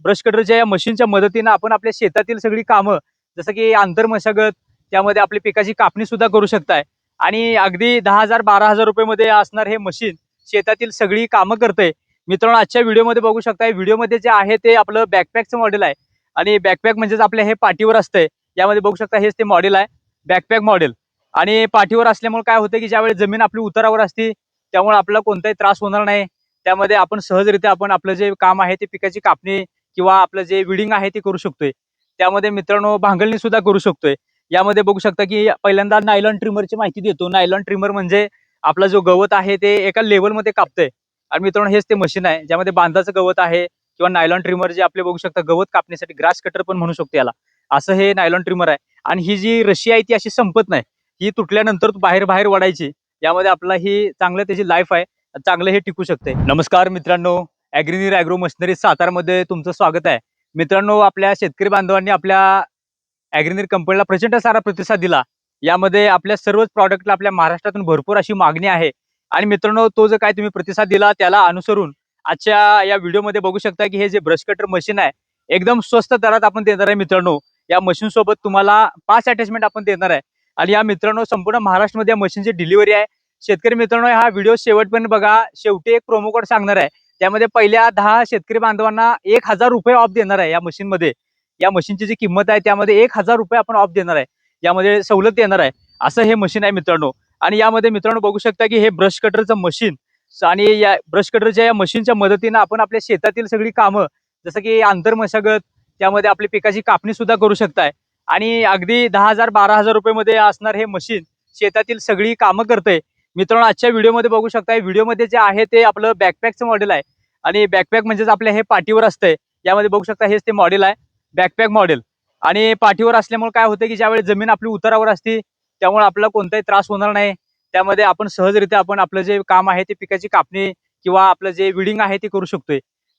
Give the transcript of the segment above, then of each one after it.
Brush कटरच्या या मशीनच्या मदतीने आपण आपल्या शेतातील सगळी कामं जसं की आंतरमशागत त्यामध्ये आपली पिकाची कापणी सुद्धा करू शकताय आणि अगदी 10,000-12,000 रुपये मध्ये असणार हे मशीन शेतातील सगळी कामं करते। मित्रांनो आजच्या व्हिडिओमध्ये बघू शकताय, व्हिडिओमध्ये जे आहे ते आपलं बॅकपॅकचं मॉडेल आहे आणि बॅकपॅक म्हणजेच आपल्या हे पाठीवर असतंय। यामध्ये बघू शकता हेच ते मॉडेल आहे, बॅकपॅक मॉडेल। आणि पाठीवर असल्यामुळे काय होतं की ज्यावेळेस जमीन आपली उतारावर असते त्यामुळे आपल्याला कोणताही त्रास होणार नाही। त्यामध्ये आपण सहजरित्या आपण आपलं जे काम आहे ते पिकाची कापणी किंवा आपलं जे विडिंग आहे ते करू शकतोय। त्यामध्ये मित्रांनो भांगलणी सुद्धा करू शकतोय। यामध्ये बघू शकता की पहिल्यांदा नायलॉन ट्रिमरची माहिती देतो। नायलॉन ट्रिमर म्हणजे आपला जो गवत आहे ते एका लेवलमध्ये कापतंय आणि मित्रांनो हेच ते मशीन आहे ज्यामध्ये बांधाचं गवत आहे किंवा नायलॉन ट्रिमर जे आपले बघू शकता गवत कापण्यासाठी ग्रास कटर पण म्हणू शकतो याला, असं हे नायलॉन ट्रिमर आहे। आणि ही जी रशी आहे ती अशी संपत नाही, ही तुटल्यानंतर बाहेर बाहेर वडायची। यामध्ये आपला ही चांगलं त्याची लाईफ आहे, चांगलं हे टिकू शकते। नमस्कार मित्रांनो, ॲग्रीनीर ॲग्रो मशिनरी सातारमध्ये तुमचं स्वागत आहे। मित्रांनो आपल्या शेतकरी बांधवांनी आपल्या ॲग्रीनीर कंपनीला प्रचंड सारा प्रतिसाद दिला। यामध्ये आपल्या सर्वच प्रॉडक्टला आपल्या महाराष्ट्रातून भरपूर अशी मागणी आहे आणि मित्रांनो तो जो काय तुम्ही प्रतिसाद दिला त्याला अनुसरून आजच्या या व्हिडिओमध्ये बघू शकता की हे जे ब्रश कटर मशीन आहे एकदम स्वस्त दरात आपण देणार आहे। मित्रांनो या मशीन सोबत तुम्हाला 5 अटॅचमेंट आपण देणार आहे आणि या मित्रांनो संपूर्ण महाराष्ट्रामध्ये या मशीनची डिलिव्हरी आहे। शेतकरी मित्रांनो हा व्हिडिओ शेवटपर्यंत बघा, शेवटी एक प्रोमो कोड सांगणार आहे, त्यामध्ये पहिल्या 10 शेतकरी बांधवांना 1,000 रुपये ऑफ देणार आहे। या मशीनमध्ये या मशीनची जी किंमत आहे त्यामध्ये 1,000 रुपये आपण ऑफ देणार आहे, यामध्ये सवलत देणार आहे, असं हे मशीन आहे मित्रांनो। आणि यामध्ये मित्रांनो बघू शकता की हे ब्रश कटरचं मशीन आणि या ब्रश कटरच्या या मशीनच्या मदतीने आपण आपल्या शेतातील सगळी कामं जसं की आंतरमशागत त्यामध्ये आपली पिकाची कापणी सुद्धा करू शकताय आणि अगदी 10,000-12,000 रुपये मध्ये असणार हे मशीन शेतातील सगळी कामं करते। मित्रांनो आजच्या व्हिडिओमध्ये बघू शकताय, व्हिडिओमध्ये जे आहे ते आपलं बॅकपॅकचं मॉडेल आहे आणि बॅकपॅक म्हणजेच आपल्या हे पाठीवर असतंय। यामध्ये बघू शकता हेच ते मॉडेल आहे, बॅकपॅक मॉडेल। आणि पाठीवर असल्यामुळे काय होतं की ज्यावेळेस जमीन आपली उतारावर असते त्यामुळे आपल्याला कोणताही त्रास होणार नाही। त्यामध्ये आपण सहजरित्या आपण आपलं जे काम आहे ते पिकाची कापणी किंवा आपलं जे विडिंग आहे ते करू शकतोय।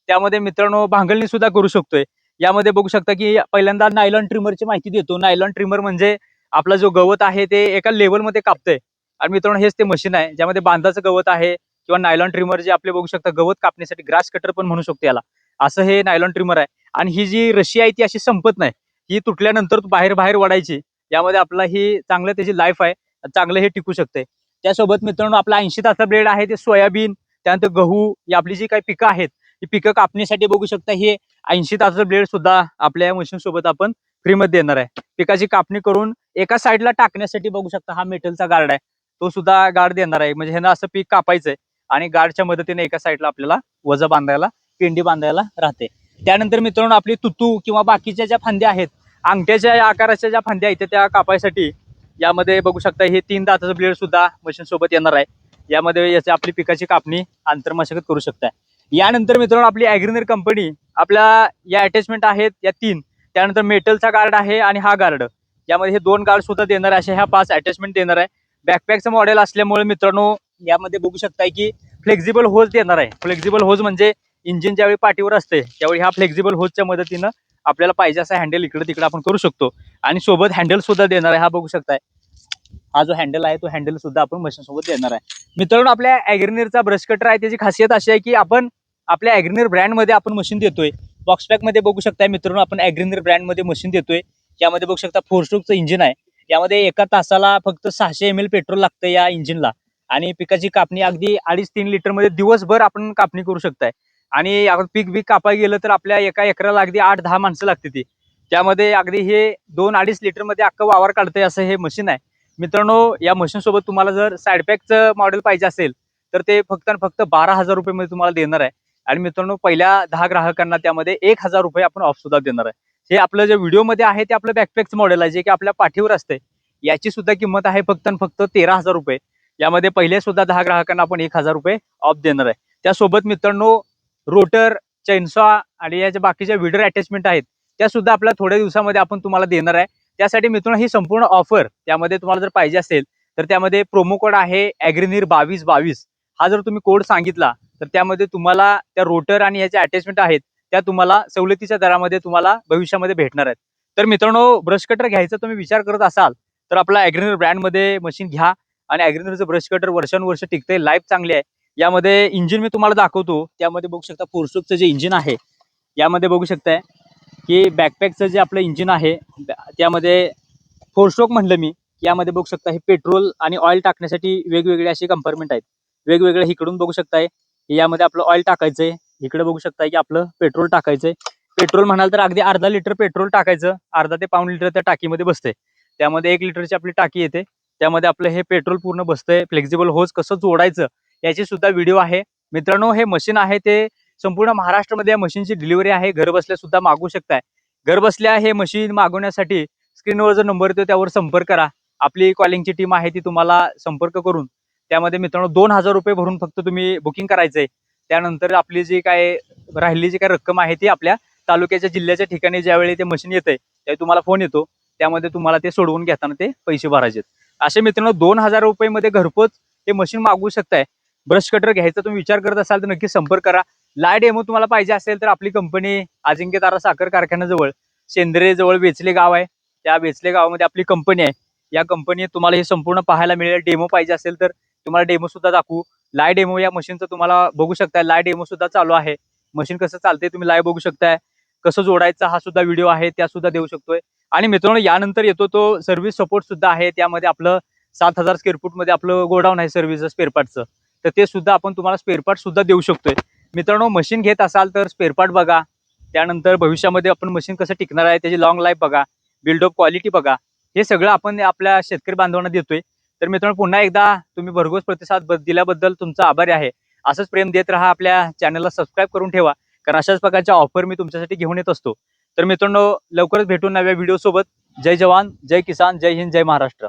त्यामध्ये मित्रांनो भांगलणी सुद्धा करू शकतोय। यामध्ये बघू शकता की पहिल्यांदा नायलॉन ट्रिमरची माहिती देतो। नायलॉन ट्रिमर म्हणजे आपला जो गवत आहे ते एका लेवलमध्ये कापतंय आणि मित्रांनो हेच ते मशीन आहे ज्यामध्ये बांधाचं गवत आहे किंवा नायलॉन ट्रिमर जे आपले बघू शकता गवत कापण्यासाठी ग्रास कटर पण म्हणू शकतो याला, असं हे नायलॉन ट्रिमर आहे। आणि ही जी रशी आहे ती अशी संपत नाही, ही तुटल्यानंतर बाहेर बाहेर वडायची। यामध्ये आपला ही चांगलं त्याची लाईफ आहे, चांगलं हे टिकू शकते। त्यासोबत मित्रांनो आपला 80 ताचा ब्लेड आहे ते सोयाबीन त्यानंतर गहू ही आपली जी काही पिकं आहेत ही पिकं कापण्यासाठी बघू शकता हे 80 ताचं ब्लेड सुद्धा आपल्या मशीन सोबत आपण फ्रीमध्ये देणार आहे। पिकाची कापणी करून एका साईडला टाकण्यासाठी बघू शकता हा मेटलचा गार्ड आहे, तो सुद्धा गार्ड देणार आहे। म्हणजे ह्यानं असं पीक कापायचंय आणि गार्डच्या मदतीने एका साईडला आपल्याला वजा बांधायला, पेंडी बांधायला राहते। त्यानंतर मित्रांनो आपली तुतू किंवा बाकीच्या ज्या फांद्या आहेत, अंगठ्याच्या आकाराच्या ज्या फांद्या आहेत त्या कापायसाठी यामध्ये बघू शकता हे 3 दाताचं ब्लेड सुद्धा मशीन सोबत येणार आहे। यामध्ये याची आपली पिकाची कापणी आंतरमशागत करू शकताय। यानंतर मित्रांनो आपली ॲग्रीनीर कंपनी आपल्या या अटॅचमेंट आहेत या 3, त्यानंतर मेटलचा गार्ड आहे आणि हा गार्ड, यामध्ये हे 2 गार्ड सुद्धा देणार आहे। अशा ह्या 5 अटॅचमेंट देणार आहे। बॅकपॅकचं मॉडेल असल्यामुळे मित्रांनो यामध्ये बघू शकताय की फ्लेक्झिबल होज देणार आहे। फ्लेक्झिबल होज म्हणजे इंजिन ज्यावेळी पाठीवर असते त्यावेळी ह्या फ्लेक्झिबल होजच्या मदतीनं आपल्याला पाहिजे असा हँडल इकडे तिकडे आपण करू शकतो आणि सोबत हँडल सुद्धा देणार आहे। हा बघू शकताय हा जो हँडल आहे तो हँडल सुद्धा आपण मशीन सोबत देणार आहे। मित्रांनो आपल्या ॲग्रीनीरचा ब्रश कटर आहे त्याची खासियत अशी आहे की आपण आपल्या ॲग्रीनीर ब्रँडमध्ये आपण मशीन देतोय। बॉक्सपॅक मध्ये बघू शकताय मित्रांनो आपण ॲग्रीनीर ब्रँडमध्ये मशीन देतोय। यामध्ये बघू शकता 4 स्ट्रोकचं इंजिन आहे। यामध्ये एका तासाला फक्त 600 ml पेट्रोल लागतं या इंजिनला आणि पिकाची कापणी अगदी 2.5-3 लिटर मध्ये दिवसभर आपण कापणी करू शकताय। आणि पीक कापाय गेलं तर आपल्या एका एकराला अगदी 8-10 माणसं लागते ती, त्यामध्ये अगदी हे 2-2.5 लिटर मध्ये अख्खं वावर काढतंय असं हे मशीन आहे। मित्रांनो या मशीन सोबत तुम्हाला जर साईडपॅकचं मॉडेल पाहिजे असेल तर ते फक्त आणि फक्त 12,000 रुपये मध्ये तुम्हाला देणार आहे। आणि मित्रांनो पहिल्या 10 ग्राहकांना त्यामध्ये 1,000 रुपये आपण ऑफ सुद्धा देणार आहे। हे आपलं जे व्हिडिओमध्ये आहे ते आपलं बॅकपॅकचं मॉडेल आहे जे की आपल्या पाठीवर असते। याची सुद्धा किंमत आहे फक्त आणि फक्त 13,000 रुपये। यामध्ये पहिले सुद्धा 10 ग्राहकांना आपण 1,000 रुपये ऑफ देणार आहे। त्यासोबत मित्रांनो रोटर, चैनसॉ आणि याच्या बाकीच्या विडर अटॅचमेंट आहेत त्या सुद्धा आपल्या थोड्या दिवसामध्ये आपण तुम्हाला देणार आहे। त्यासाठी मित्रांनो ही संपूर्ण ऑफर त्यामध्ये तुम्हाला जर पाहिजे असेल तर त्यामध्ये प्रोमो कोड आहे ॲग्रीनीर 2222। हा जर तुम्ही कोड सांगितला तर त्यामध्ये तुम्हाला त्या रोटर आणि याचे अटॅचमेंट आहेत त्या तुम्हाला सवलतीच्या दरामध्ये तुम्हाला भविष्यामध्ये भेटणार आहेत। तर मित्रांनो ब्रश कटर घ्यायचा तुम्ही विचार करत असाल तर आपला ॲग्रीनीर ब्रँडमध्ये मशीन घ्या आणि ॲग्रीनीरचं ब्रश कटर वर्षानुवर्ष टिकते, लाईफ चांगली आहे। यामध्ये इंजिन मी तुम्हाला दाखवतो, त्यामध्ये बघू शकता 4 स्ट्रोकचं जे इंजिन आहे यामध्ये बघू शकताय की बॅकपॅकचं जे आपलं इंजिन आहे त्यामध्ये 4 स्ट्रोक म्हणलं मी. यामध्ये बघू शकता हे पेट्रोल आणि ऑइल टाकण्यासाठी वेगवेगळे असे कंपार्टमेंट आहेत. वेगवेगळे इकडून बघू शकताय यामध्ये आपलं ऑइल टाकायचंय. इकडे बघू शकताय की आपलं पेट्रोल टाकायचंय. पेट्रोल म्हणाल तर अगदी अर्धा लिटर पेट्रोल टाकायचं. अर्धा ते पाऊण लिटर त्या टाकीमध्ये बसते. त्यामध्ये 1 लिटरची आपली टाकी येते. त्यामध्ये आपलं हे पेट्रोल पूर्ण बसतंय. फ्लेक्झिबल होज कसं जोडायचं याची सुद्धा व्हिडिओ आहे. मित्रांनो, हे मशीन आहे ते संपूर्ण महाराष्ट्रामध्ये या मशीनची डिलिव्हरी आहे. घर बसल्या सुद्धा मागवू शकताय. घर बसल्या हे मशीन मागवण्यासाठी स्क्रीनवर जो नंबर येतो त्यावर संपर्क करा. आपली कॉलिंगची टीम आहे ती तुम्हाला संपर्क करून त्यामध्ये मित्रांनो 2,000 रुपये भरून फक्त तुम्ही बुकिंग करायचंय. त्यानंतर आपली जी काय राहिलेली जी काय रक्कम आहे ती आपल्या तालुक्याच्या जिल्ह्याच्या ठिकाणी ज्यावेळी ते मशीन येतंय त्यावेळी तुम्हाला फोन येतो. त्यामध्ये तुम्हाला ते सोडवून घेताना ते पैसे भरायचे. असे मित्रांनो 2,000 रुपये मध्ये घरपोच हे मशीन मागवू शकताय. ब्रश कटर घ्यायचा तुम्ही विचार करत असाल तर नक्की संपर्क करा. लाईव्ह डेमो तुम्हाला पाहिजे असेल तर आपली कंपनी अजिंक्य तारा साखर कारखान्याजवळ सेंद्रे जवळ वेचले गाव आहे. त्या वेचले गावामध्ये आपली कंपनी आहे. या कंपनीत तुम्हाला हे संपूर्ण पाहायला मिळेल. डेमो पाहिजे असेल तर तुम्हाला डेमो सुद्धा दाखवू. लाईव्ह डेमो या मशीनचं तुम्हाला बघू शकताय. लाईव्ह डेमो सुद्धा चालू आहे. मशीन कसं चालते तुम्ही लाईव्ह बघू शकताय. कसं जोडायचा हा सुद्धा व्हिडिओ आहे त्या सुद्धा देऊ शकतोय. आणि मित्रांनो यानंतर येतो तो सर्व्हिस सपोर्ट सुद्धा आहे. त्यामध्ये आपलं 7,000 स्क्वेअर फूट मध्ये आपलं गोडाऊन आहे सर्व्हिस स्पेअर पार्टचं. तर ते सुद्धा आपण तुम्हाला स्पेअर पार्ट सुद्धा देऊ शकतोय. मित्रांनो, मशीन घेत असाल तर स्पेअर पार्ट बघा. त्यानंतर भविष्यामध्ये आपण मशीन कसं टिकणार आहे त्याची लॉंग लाईफ बघा. बिल्ड ऑफ क्वालिटी बघा. हे सगळं आपण आपल्या शेतकरी बांधवांना देतोय. तर मित्रांनो, पुन्हा एकदा तुम्ही भरघोस प्रतिसाद दिल्याबद्दल तुमचा आभारी आहे. असंच प्रेम देत राहा. आपल्या चॅनलला सबस्क्राईब करून ठेवा. कारण अशाच प्रकारच्या ऑफर मी तुमच्यासाठी घेऊन येत असतो. तर मित्रांनो, लवकरच भेटू नव्या व्हिडिओ सोबत. जय जवान, जय किसान, जय हिंद, जय महाराष्ट्र.